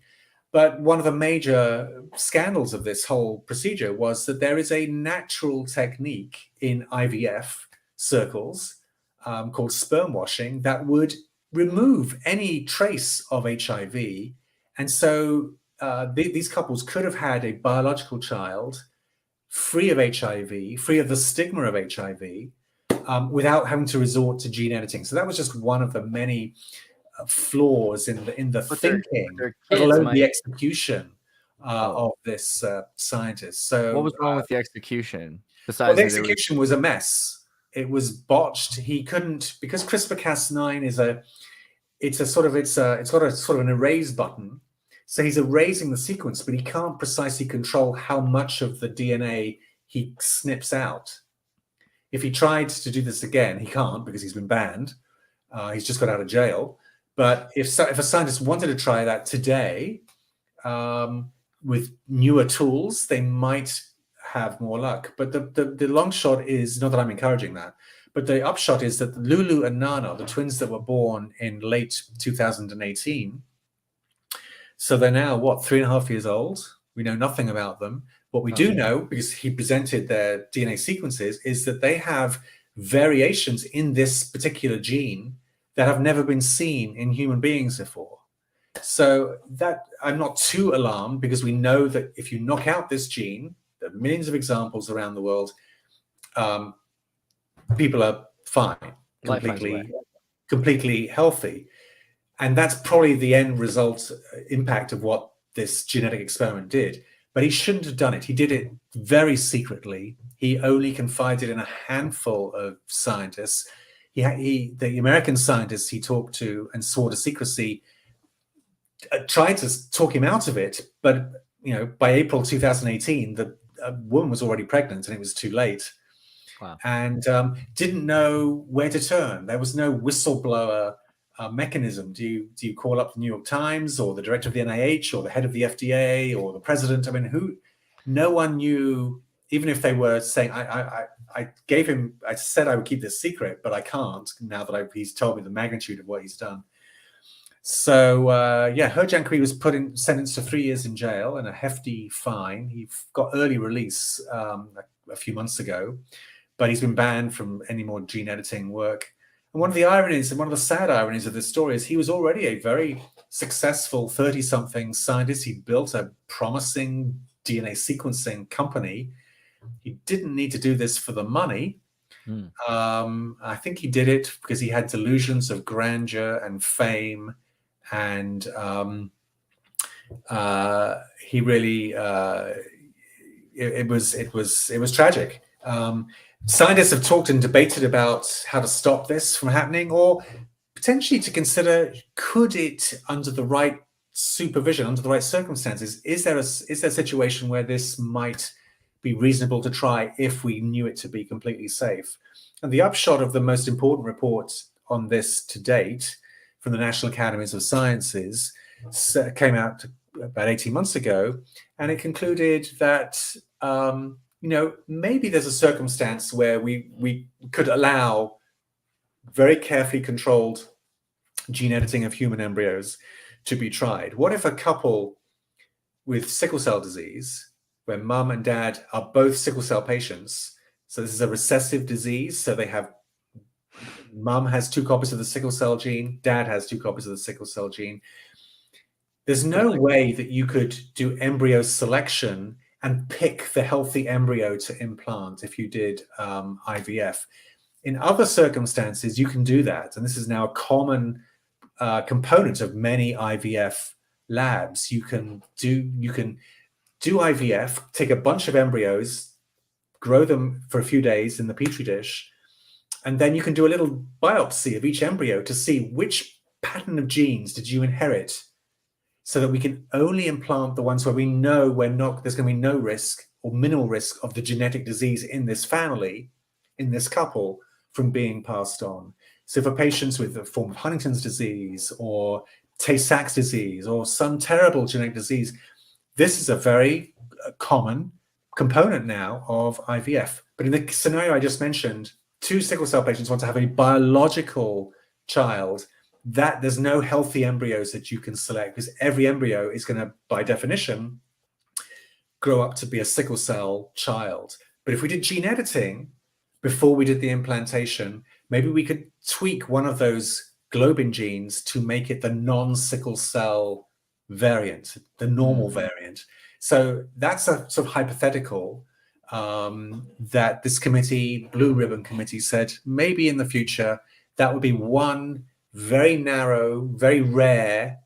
But one of the major scandals of this whole procedure was that there is a natural technique in IVF circles called sperm washing that would remove any trace of HIV. And so these couples could have had a biological child free of HIV, free of the stigma of HIV, without having to resort to gene editing. So that was just one of the many flaws in the thinking, let alone the execution of this scientist. So what was wrong with the execution? Besides, the execution was a mess. It was botched. He couldn't, because CRISPR-Cas9 it's got a sort of an erase button. So he's erasing the sequence, but he can't precisely control how much of the DNA he snips out. If he tried to do this again, he can't because he's been banned. He's just got out of jail. But if a scientist wanted to try that today with newer tools, they might have more luck. But the long shot is, not that I'm encouraging that, but the upshot is that Lulu and Nana, the twins that were born in late 2018, so they're now, 3.5 years old? We know nothing about them. What we do know, because he presented their DNA sequences, is that they have variations in this particular gene that have never been seen in human beings before. So that I'm not too alarmed, because we know that if you knock out this gene, there are millions of examples around the world, people are fine, completely healthy. And that's probably the end result, impact of what this genetic experiment did. But he shouldn't have done it. He did it very secretly. He only confided in a handful of scientists. The American scientists he talked to and swore to secrecy tried to talk him out of it. But by April 2018, the woman was already pregnant, and it was too late. Wow. And didn't know where to turn. There was no whistleblower mechanism? Do you call up the New York Times or the director of the NIH or the head of the FDA or the president? I mean, no one knew, even if they were saying, I said I would keep this secret, but I can't now that he's told me the magnitude of what he's done. So He Jiankui was sentenced to 3 years in jail and a hefty fine. He got early release a few months ago, but he's been banned from any more gene editing work. And one of the ironies, and one of the sad ironies of this story, is he was already a very successful 30-something scientist. He built a promising DNA sequencing company. He didn't need to do this for the money. I think he did it because he had delusions of grandeur and fame, and he really it was tragic. Scientists have talked and debated about how to stop this from happening, or potentially to consider, could it, under the right supervision, under the right circumstances, is there a situation where this might be reasonable to try if we knew it to be completely safe? And the upshot of the most important report on this to date from the National Academies of Sciences came out about 18 months ago, and it concluded that maybe there's a circumstance where we could allow very carefully controlled gene editing of human embryos to be tried. What if a couple with sickle cell disease, where mum and dad are both sickle cell patients, so this is a recessive disease, so mum has 2 copies of the sickle cell gene, dad has 2 copies of the sickle cell gene. There's no way that you could do embryo selection and pick the healthy embryo to implant if you did IVF. In other circumstances, you can do that. And this is now a common component of many IVF labs. You can do IVF, take a bunch of embryos, grow them for a few days in the petri dish, and then you can do a little biopsy of each embryo to see which pattern of genes did you inherit, so that we can only implant the ones where we know there's going to be no risk or minimal risk of the genetic disease in this family, in this couple, from being passed on. So for patients with a form of Huntington's disease or Tay-Sachs disease or some terrible genetic disease, this is a very common component now of IVF. But in the scenario I just mentioned, 2 sickle cell patients want to have a biological child, that there's no healthy embryos that you can select, because every embryo is going to, by definition, grow up to be a sickle cell child. But if we did gene editing before we did the implantation, maybe we could tweak one of those globin genes to make it the non-sickle cell variant, the normal variant. So that's a sort of hypothetical that this committee, Blue Ribbon Committee, said maybe in the future that would be one very narrow, very rare,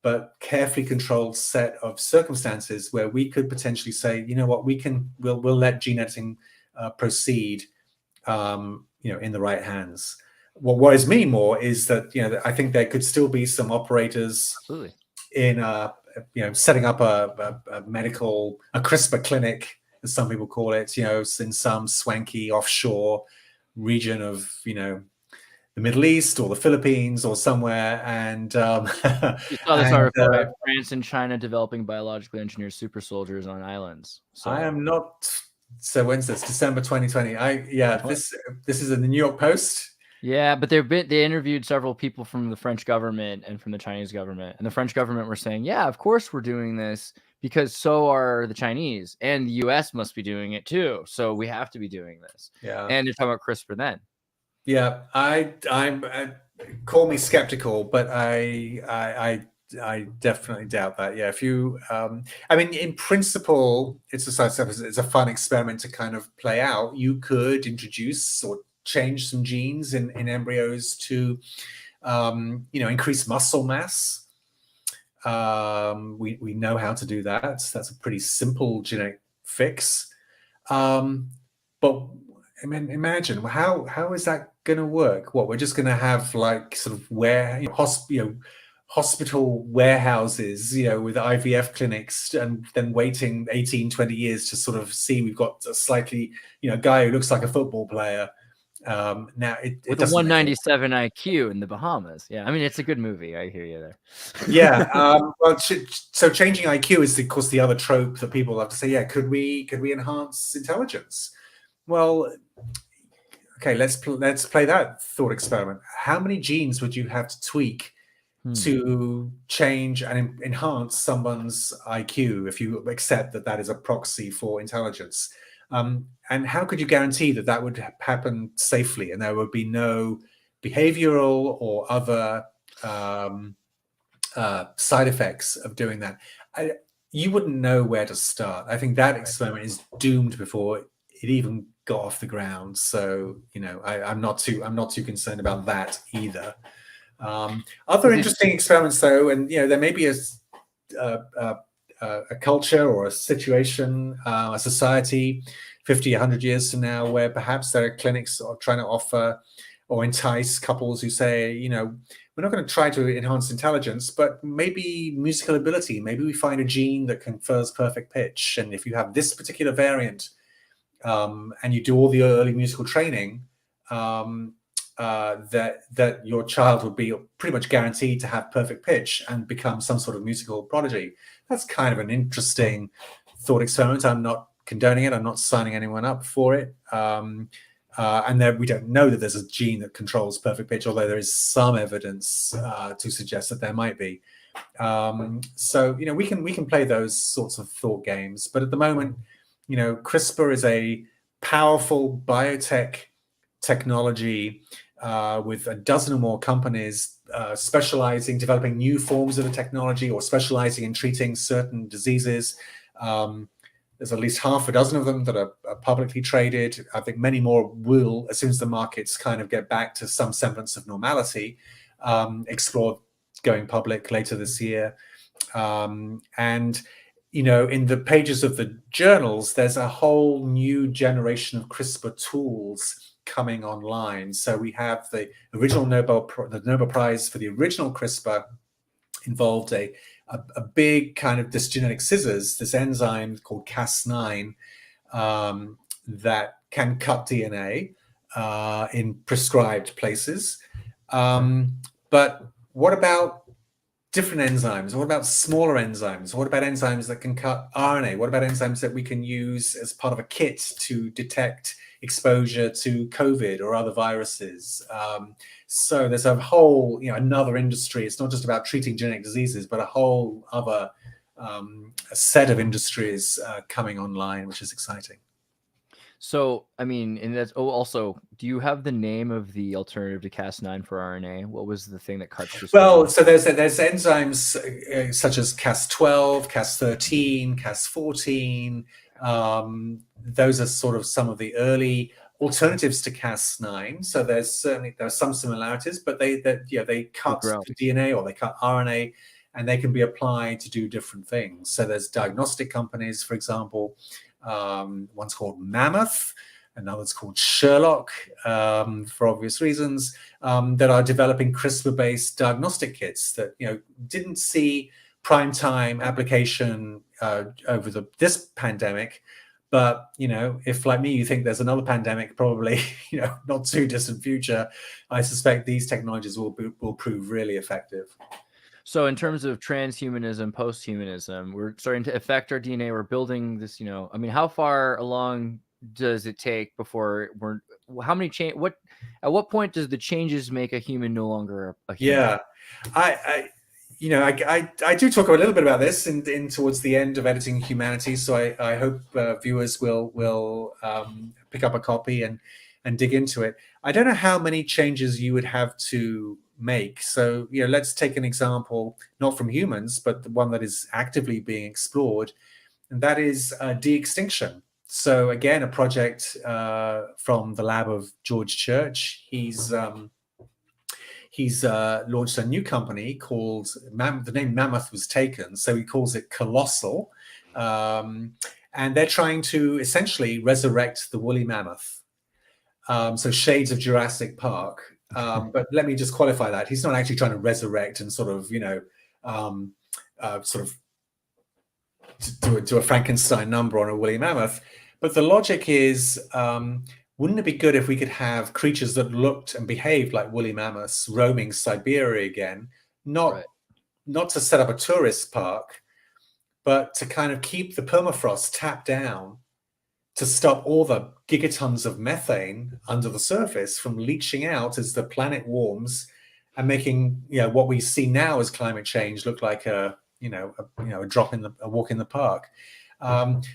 but carefully controlled set of circumstances where we could potentially say, you know what, we'll let gene editing proceed, in the right hands. What worries me more is that, I think there could still be some operators in, setting up a CRISPR clinic, as some people call it, in some swanky offshore region of, the Middle East or the Philippines or somewhere. And you saw this article, right? France and China developing biologically engineered super soldiers on islands. So I am not. So when's this? December 2020. This is in the New York Post. Yeah, but they interviewed several people from the French government and from the Chinese government, and the French government were saying, yeah, of course we're doing this because so are the Chinese, and the US must be doing it too. So we have to be doing this. Yeah. And they're talking about CRISPR then. Yeah, I'm call me skeptical, but I definitely doubt that. Yeah, if you, in principle, it's a fun experiment to kind of play out. You could introduce or change some genes in embryos to, increase muscle mass. We know how to do that. That's a pretty simple genetic fix. But imagine how is that going to work? What, we're just going to have like sort of hospital warehouses, with IVF clinics, and then waiting 18, 20 years to sort of see we've got a slightly, guy who looks like a football player, Now it with a doesn't make any 197 IQ in the Bahamas. Yeah, I mean it's a good movie. I hear you there. Yeah. Well, so changing IQ is, of course, the other trope that people love to say. Yeah, could we enhance intelligence? Well, okay, let's play that thought experiment. How many genes would you have to tweak to change and enhance someone's IQ if you accept that that is a proxy for intelligence? And how could you guarantee that that would happen safely and there would be no behavioral or other side effects of doing that? You wouldn't know where to start. I think that experiment is doomed before it even got off the ground. So I'm not too concerned about that either. Other interesting experiments, though, and there may be a culture or a situation, a society 50, 100 years from now where perhaps there are clinics trying to offer or entice couples who say, we're not going to try to enhance intelligence, but maybe musical ability. Maybe we find a gene that confers perfect pitch. And if you have this particular variant and you do all the early musical training, that your child would be pretty much guaranteed to have perfect pitch and become some sort of musical prodigy. That's kind of an interesting thought experiment. I'm not condoning it. I'm not signing anyone up for it. And there, we don't know that there's a gene that controls perfect pitch, although there is some evidence to suggest that there might be. So we can play those sorts of thought games. But at the moment, CRISPR is a powerful biotech technology with a dozen or more companies specializing, developing new forms of the technology or specializing in treating certain diseases. There's at least half a dozen of them that are publicly traded. I think many more will, as soon as the markets kind of get back to some semblance of normality, explore going public later this year. And in the pages of the journals, there's a whole new generation of CRISPR tools coming online. So we have the original Nobel Prize for the original CRISPR involved a big kind of this genetic scissors, this enzyme called Cas9 that can cut DNA in prescribed places. But what about different enzymes? What about smaller enzymes? What about enzymes that can cut RNA? What about enzymes that we can use as part of a kit to detect exposure to COVID or other viruses? So there's a whole, another industry. It's not just about treating genetic diseases, but a whole other a set of industries coming online, which is exciting. So, I mean, and that's also, do you have the name of the alternative to Cas9 for RNA? What was the thing that cuts just Well, so there's enzymes such as Cas12, Cas13, Cas14. Those are sort of some of the early alternatives to Cas9. So there are some similarities, but they cut the DNA or they cut RNA, and they can be applied to do different things. So there's diagnostic companies, for example. One's called Mammoth, another's called Sherlock, for obvious reasons, that are developing CRISPR-based diagnostic kits that didn't see prime time application over this pandemic. But if like me, you think there's another pandemic, probably not too distant future, I suspect these technologies will prove really effective. So in terms of transhumanism, posthumanism, we're starting to affect our DNA. We're building this, I mean, how far along does it take before at what point does the changes make a human no longer a human? Yeah, I do talk a little bit about this in towards the end of Editing Humanity. So I hope viewers will pick up a copy and dig into it. I don't know how many changes you would have to make. So let's take an example, not from humans, but the one that is actively being explored, and that is de-extinction. So again, a project from the lab of George Church. He's launched a new company called the name Mammoth was taken, so he calls it Colossal, and they're trying to essentially resurrect the woolly mammoth. So shades of Jurassic Park. But let me just qualify that. He's not actually trying to resurrect and sort of, do a Frankenstein number on a woolly mammoth. But the logic is wouldn't it be good if we could have creatures that looked and behaved like woolly mammoths roaming Siberia again, not to set up a tourist park, but to kind of keep the permafrost tapped down to stop all the gigatons of methane under the surface from leaching out as the planet warms and making what we see now as climate change look like a walk in the park.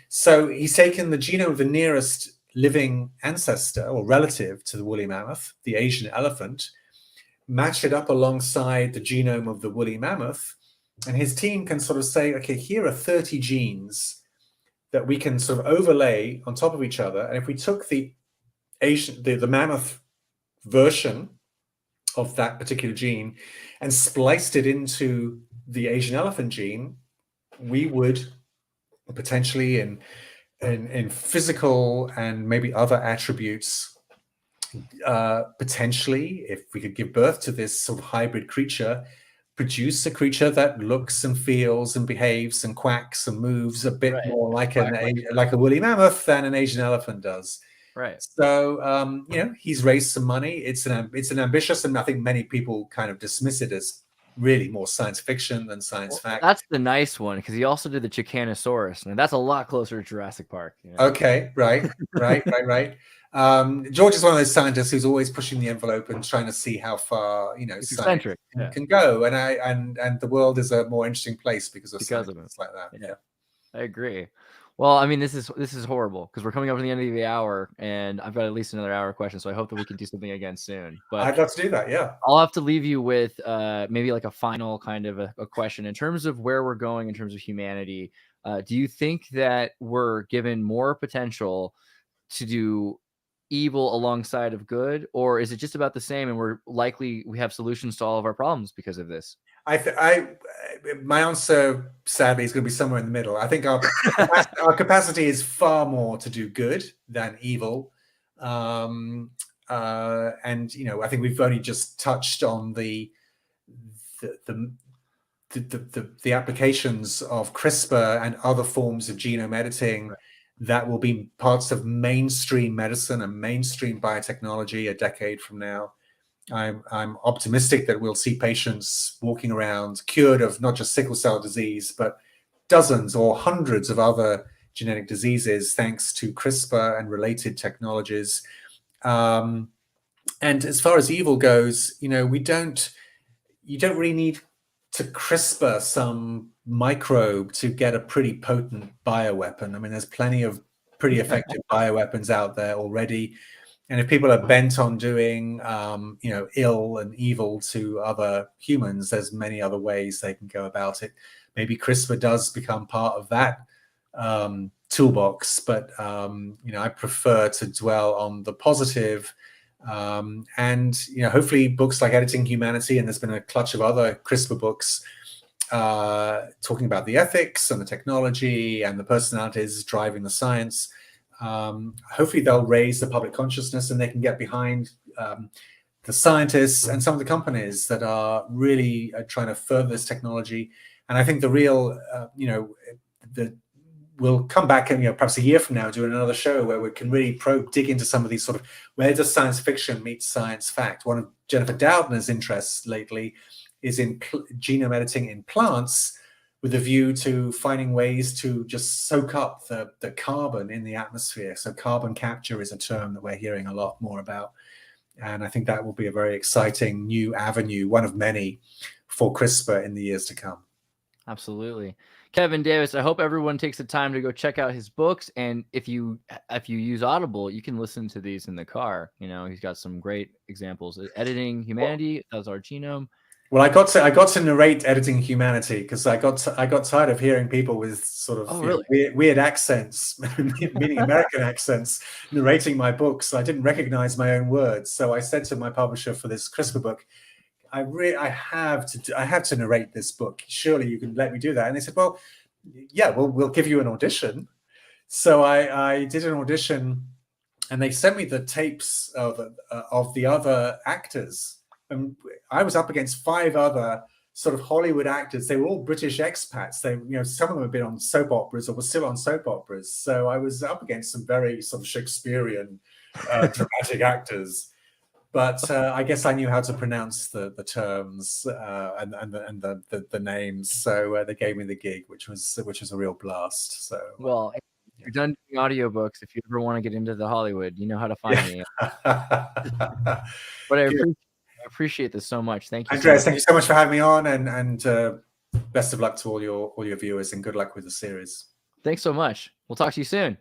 So he's taken the genome of the nearest living ancestor or relative to the woolly mammoth, the Asian elephant, matched it up alongside the genome of the woolly mammoth, and his team can sort of say, okay, here are 30 genes that we can sort of overlay on top of each other. And if we took the mammoth version of that particular gene and spliced it into the Asian elephant gene, we would potentially in physical and maybe other attributes, potentially, if we could give birth to this sort of hybrid creature, produce a creature that looks and feels and behaves and quacks and moves a bit more like a woolly mammoth than an Asian elephant does. Right. So he's raised some money. It's an ambitious, and I think many people kind of dismiss it as really more science fiction than science fact. That's the nice one, because he also did the Chicanosaurus, and that's a lot closer to Jurassic Park. Okay, right. George is one of those scientists who's always pushing the envelope and trying to see how far science can go, and the world is a more interesting place because of it like that. Yeah, I agree. Well, I mean, this is horrible because we're coming up to the end of the hour, and I've got at least another hour of questions. So I hope that we can do something again soon. But I'd love to do that. Yeah, I'll have to leave you with maybe like a final kind of a question in terms of where we're going in terms of humanity. Do you think that we're given more potential to do evil alongside of good, or is it just about the same, and we have solutions to all of our problems because of this? My answer, sadly, is going to be somewhere in the middle. I think our capacity is far more to do good than evil, and I think we've only just touched on the applications of CRISPR and other forms of genome editing that will be parts of mainstream medicine and mainstream biotechnology a decade from now. I'm optimistic that we'll see patients walking around cured of not just sickle cell disease, but dozens or hundreds of other genetic diseases thanks to CRISPR and related technologies. And as far as evil goes, you don't really need to CRISPR some microbe to get a pretty potent bioweapon. I mean, there's plenty of pretty effective bioweapons out there already. And if people are bent on doing, ill and evil to other humans, there's many other ways they can go about it. Maybe CRISPR does become part of that toolbox, but I prefer to dwell on the positive. And hopefully books like Editing Humanity, and there's been a clutch of other CRISPR books talking about the ethics and the technology and the personalities driving the science. Hopefully they'll raise the public consciousness, and they can get behind the scientists and some of the companies that are really trying to further this technology. And I think the real, we'll come back and perhaps a year from now doing another show where we can really dig into some of these sort of, where does science fiction meet science fact? One of Jennifer Doudna's interests lately is in genome editing in plants, with a view to finding ways to just soak up the carbon in the atmosphere. So carbon capture is a term that we're hearing a lot more about. And I think that will be a very exciting new avenue, one of many, for CRISPR in the years to come. Absolutely. Kevin Davis, I hope everyone takes the time to go check out his books. And if you use Audible, you can listen to these in the car. He's got some great examples. Editing Humanity, that's our genome. Well, I got to narrate Editing Humanity because I got tired of hearing people with sort of weird accents, meaning American accents, narrating my books. So I didn't recognize my own words. So I said to my publisher for this CRISPR book, I have to narrate this book. Surely you can let me do that. And they said, well, yeah, we'll give you an audition. So I did an audition, and they sent me the tapes of the other actors. And I was up against 5 other sort of Hollywood actors. They were all British expats. Some of them had been on soap operas or were still on soap operas. So I was up against some very sort of Shakespearean dramatic actors. But I guess I knew how to pronounce the terms and the names, so they gave me the gig, which was a real blast. So well, if you're done doing audiobooks, if you ever want to get into the Hollywood, you know how to find me. But I appreciate this so much. Thank you, Andreas. Thank you so much for having me on, and best of luck to all your viewers, and good luck with the series. Thanks so much. We'll talk to you soon.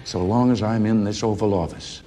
So long as I'm in this Oval Office.